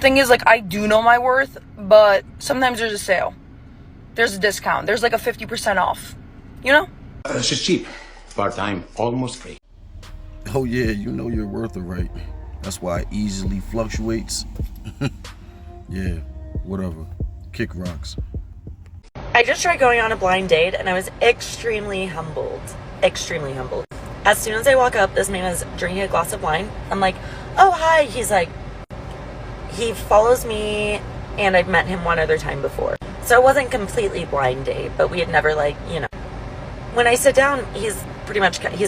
thing is, like, I do know my worth, but sometimes there's a sale. There's a discount. There's like a 50% off. You know? It's just cheap. Part-time, almost free. Oh yeah, you know your worth, right? That's why it easily fluctuates. Yeah, whatever. Kick rocks. I just tried going on a blind date and I was extremely humbled. Extremely humbled. As soon as I walk up, this man is drinking a glass of wine. I'm like, oh, hi. He's like, he follows me and I've met him one other time before. So it wasn't completely blind date, but we had never, like, you know. When I sit down, he's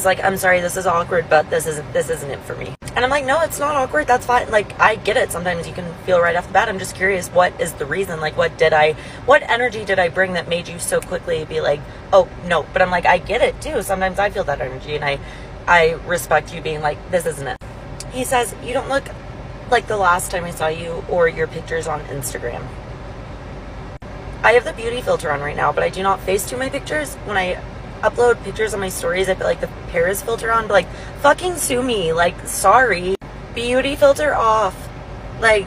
like, I'm sorry, this is awkward, but this isn't it for me. And I'm like, no, it's not awkward. That's fine. Like, I get it. Sometimes you can feel right off the bat. I'm just curious, what is the reason? Like, what energy did I bring that made you so quickly be like, oh, no. But I'm like, I get it too. Sometimes I feel that energy and I respect you being like, this isn't it. He says, you don't look like the last time I saw you or your pictures on Instagram. I have the beauty filter on right now, but I do not Facetune my pictures. When I upload pictures on my stories, I put like the Paris filter on, but like, fucking sue me. Like, sorry. Beauty filter off. Like,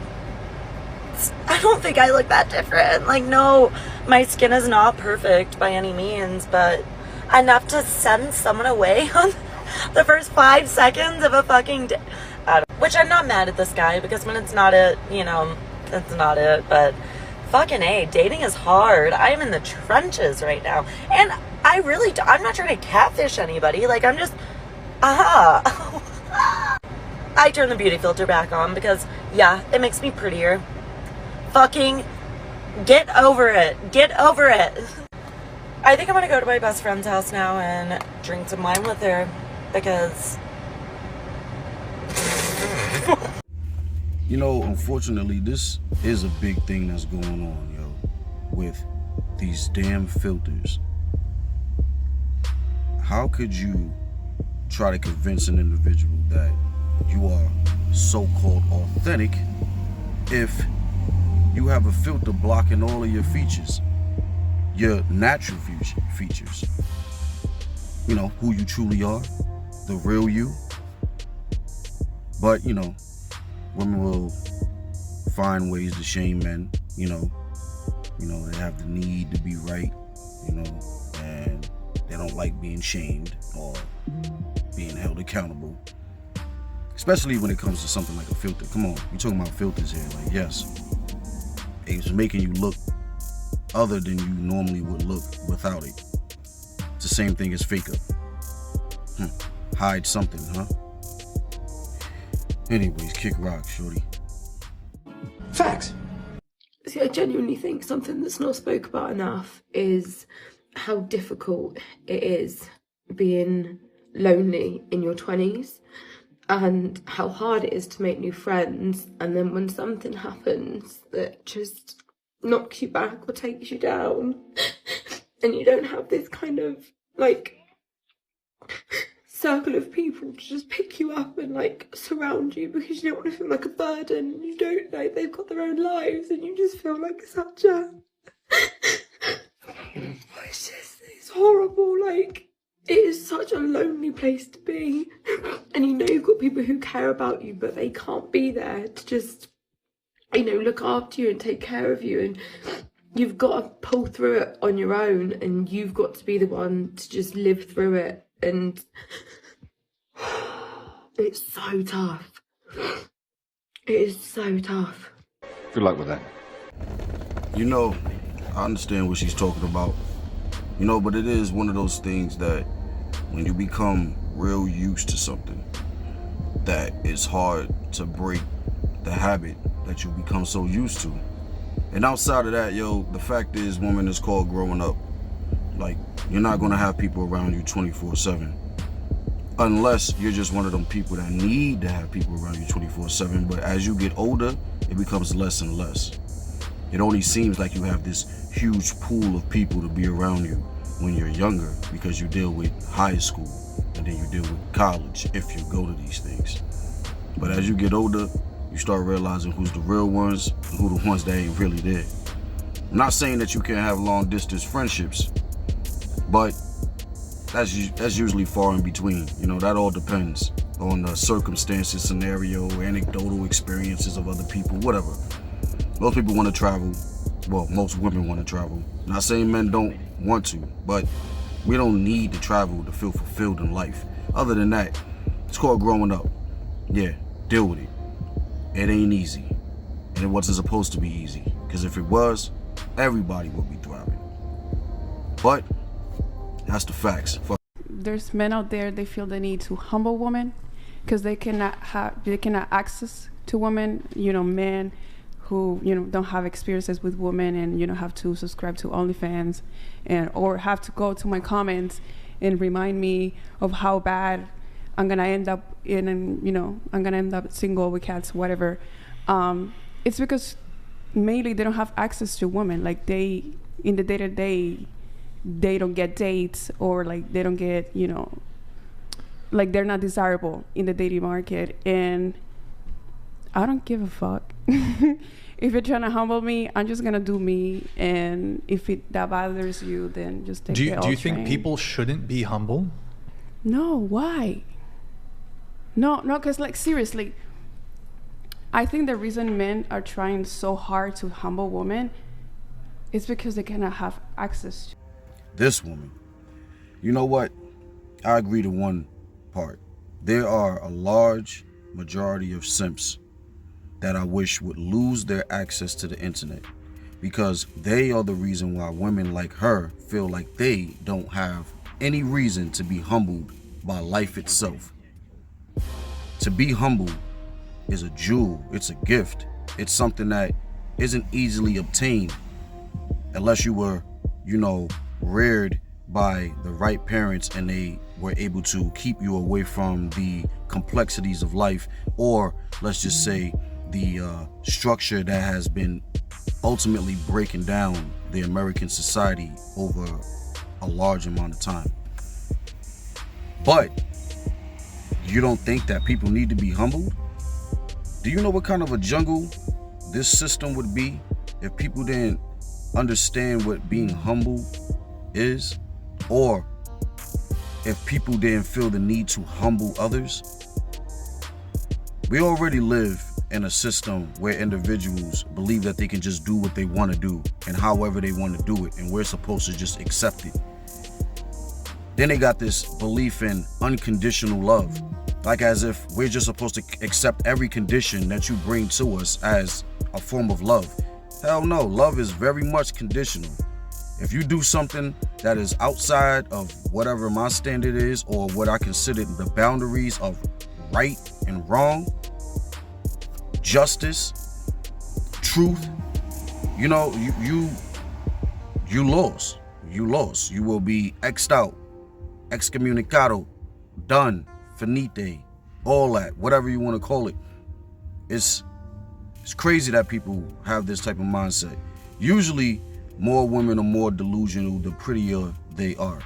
I don't think I look that different. Like, no, my skin is not perfect by any means, but enough to send someone away on the first 5 seconds of a fucking day. Which I'm not mad at this guy, because when it's not it, you know, it's not it, but fucking A, dating is hard. I am in the trenches right now. And I'm not trying to catfish anybody. Like, I'm just, I turn the beauty filter back on because, yeah, it makes me prettier. Fucking get over it. Get over it. I think I'm gonna go to my best friend's house now and drink some wine with her because... You know, unfortunately, this is a big thing that's going on, yo, with these damn filters. How could you try to convince an individual that you are so-called authentic if you have a filter blocking all of your features, your natural features? You know, who you truly are, the real you. But, you know, women will find ways to shame men, you know, they have the need to be right, you know, and they don't like being shamed or being held accountable, especially when it comes to something like a filter. Come on, you're talking about filters here. Like, yes, it's making you look other than you normally would look without it. It's the same thing as fake up. Hide something, huh? Anyways, kick rock, shorty. Facts. See, I genuinely think something that's not spoke about enough is how difficult it is being lonely in your 20s and how hard it is to make new friends, and then when something happens that just knocks you back or takes you down and you don't have this kind of like circle of people to just pick you up and like surround you, because you don't want to feel like a burden. You don't, like, they've got their own lives and you just feel like such a it's horrible. Like, it is such a lonely place to be, and you know you've got people who care about you, but they can't be there to just, you know, look after you and take care of you, and you've got to pull through it on your own, and you've got to be the one to just live through it. And it's so tough. It is so tough. Good luck with that. You know, I understand what she's talking about, you know, but it is one of those things that when you become real used to something, that it's hard to break the habit that you become so used to. And outside of that, yo, the fact is, woman, is called growing up. Like, you're not gonna have people around you 24/7. Unless you're just one of them people that need to have people around you 24/7. But as you get older, it becomes less and less. It only seems like you have this huge pool of people to be around you when you're younger, because you deal with high school and then you deal with college if you go to these things. But as you get older, you start realizing who's the real ones and who the ones that ain't really there. I'm not saying that you can't have long distance friendships, but that's usually far in between. You know, that all depends on the circumstances, scenario, anecdotal experiences of other people, whatever. Most people want to travel. Well, most women want to travel. Not saying men don't want to, but we don't need to travel to feel fulfilled in life. Other than that, it's called growing up. Yeah, deal with it. It ain't easy. And it wasn't supposed to be easy. Because if it was, everybody would be thriving. But that's the facts. There's men out there, they feel the need to humble women because they cannot access to women, men who, don't have experiences with women and, have to subscribe to OnlyFans or have to go to my comments and remind me of how bad I'm going to end up I'm going to end up single with cats, whatever. It's because mainly they don't have access to women. Like in the day-to-day, they don't get dates or like they don't get, like they're not desirable in the dating market. And I don't give a fuck. If you're trying to humble me, I'm just gonna do me. And if that bothers you, then just take it. Do you think people shouldn't be humble? No, why? No, because like seriously, I think the reason men are trying so hard to humble women is because they cannot have access to this woman. You know what? I agree to one part. There are a large majority of simps that I wish would lose their access to the internet because they are the reason why women like her feel like they don't have any reason to be humbled by life itself. To be humbled is a jewel, it's a gift, it's something that isn't easily obtained unless you were, reared by the right parents and they were able to keep you away from the complexities of life, or let's just say the structure that has been ultimately breaking down the American society over a large amount of time. But you don't think that people need to be humbled? Do you know what kind of a jungle this system would be if people didn't understand what being humble is, or if people didn't feel the need to humble others? We already live in a system where individuals believe that they can just do what they want to do and however they want to do it, and we're supposed to just accept it. Then they got this belief in unconditional love, like as if we're just supposed to accept every condition that you bring to us as a form of love. Hell no, love is very much conditional. If you do something that is outside of whatever my standard is or what I consider the boundaries of right and wrong, justice, truth, you lost. You lost. You will be X'd out, excommunicado, done, finite, all that, whatever you want to call it. It's crazy that people have this type of mindset. Usually, more women are more delusional the prettier they are.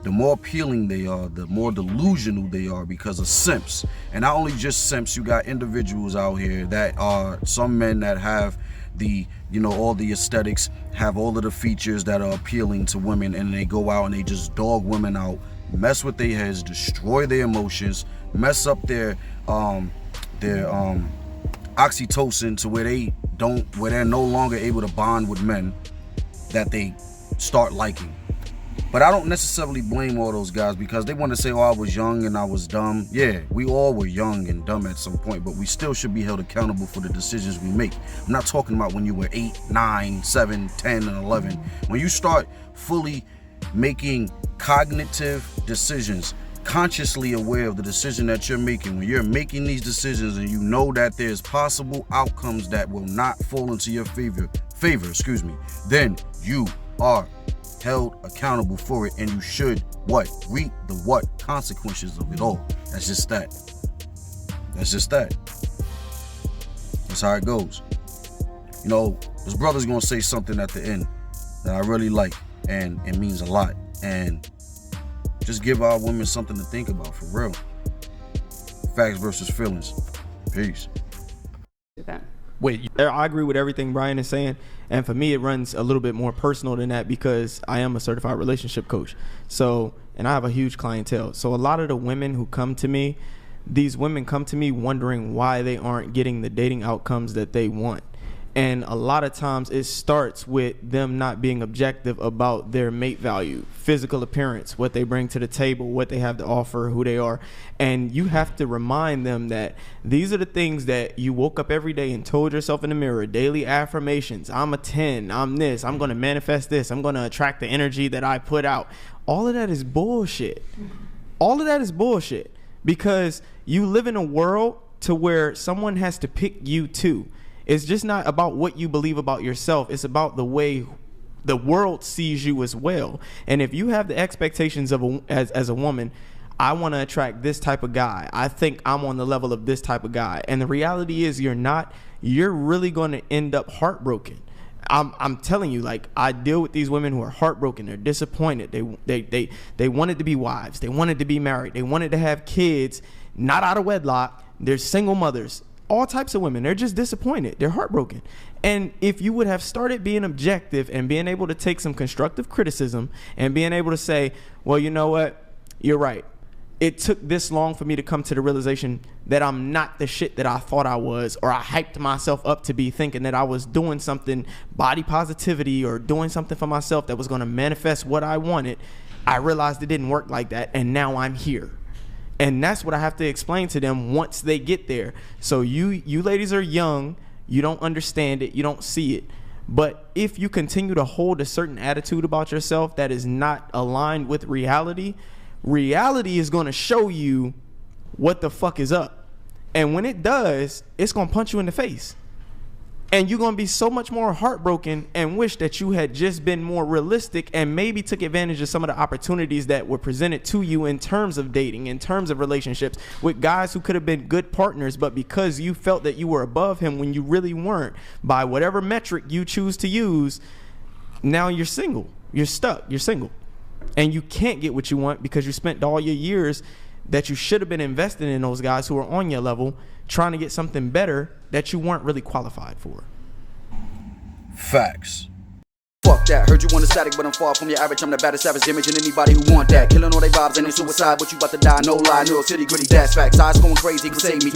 The more appealing they are, the more delusional they are because of simps. And not only just simps, you got individuals out here that are some men that have the, all the aesthetics, have all of the features that are appealing to women, and they go out and they just dog women out, mess with their heads, destroy their emotions, mess up their oxytocin to where they're no longer able to bond with men that they start liking. But I don't necessarily blame all those guys because they want to say, oh, I was young and I was dumb. Yeah, we all were young and dumb at some point, but we still should be held accountable for the decisions we make. I'm not talking about when you were 8, 9, 7, 10, and 11. When you start fully making cognitive decisions, consciously aware of the decision that you're making, when you're making these decisions and you know that there's possible outcomes that will not fall into your favor, then you are held accountable for it, and you should reap the consequences of it all. That's just that. That's how it goes. This brother's gonna say something at the end that I really like, and it means a lot, and just give our women something to think about, for real. Facts versus feelings. Peace. Wait, I agree with everything Brian is saying, and for me it runs a little bit more personal than that because I am a certified relationship coach. So, and I have a huge clientele. So a lot of the women who come to me, these women come to me wondering why they aren't getting the dating outcomes that they want. And a lot of times it starts with them not being objective about their mate value, physical appearance, what they bring to the table, what they have to offer, who they are. And you have to remind them that these are the things that you woke up every day and told yourself in the mirror, daily affirmations. I'm a 10, I'm this, I'm going to manifest this, I'm going to attract the energy that I put out. All of that is bullshit. All of that is bullshit because you live in a world to where someone has to pick you too. It's just not about what you believe about yourself. It's about the way the world sees you as well. And if you have the expectations of as a woman, I want to attract this type of guy. I think I'm on the level of this type of guy. And the reality is you're not. You're really going to end up heartbroken. I'm telling you, like, I deal with these women who are heartbroken. They're disappointed. They wanted to be wives. They wanted to be married. They wanted to have kids, not out of wedlock. They're single mothers. All types of women. They're just disappointed. They're heartbroken. And if you would have started being objective and being able to take some constructive criticism and being able to say, well, you know what? You're right. It took this long for me to come to the realization that I'm not the shit that I thought I was, or I hyped myself up to be, thinking that I was doing something, body positivity, or doing something for myself that was going to manifest what I wanted. I realized it didn't work like that, and now I'm here. And that's what I have to explain to them once they get there. So you ladies are young. You don't understand it. You don't see it. But if you continue to hold a certain attitude about yourself that is not aligned with reality, reality is going to show you what the fuck is up. And when it does, it's going to punch you in the face. And you're going to be so much more heartbroken and wish that you had just been more realistic and maybe took advantage of some of the opportunities that were presented to you in terms of dating, in terms of relationships with guys who could have been good partners, but because you felt that you were above him when you really weren't, by whatever metric you choose to use, now you're single. You're stuck. You're single. And you can't get what you want because you spent all your years that you should have been investing in those guys who are on your level, trying to get something better that you weren't really qualified for. Facts. Fuck that, heard you want a static, but I'm far from your average. I'm the baddest savage image and anybody who want that. Killing all they vibes and they suicide, but you about to die, no lie. New York City, gritty, that's facts. Eyes going crazy, can save me.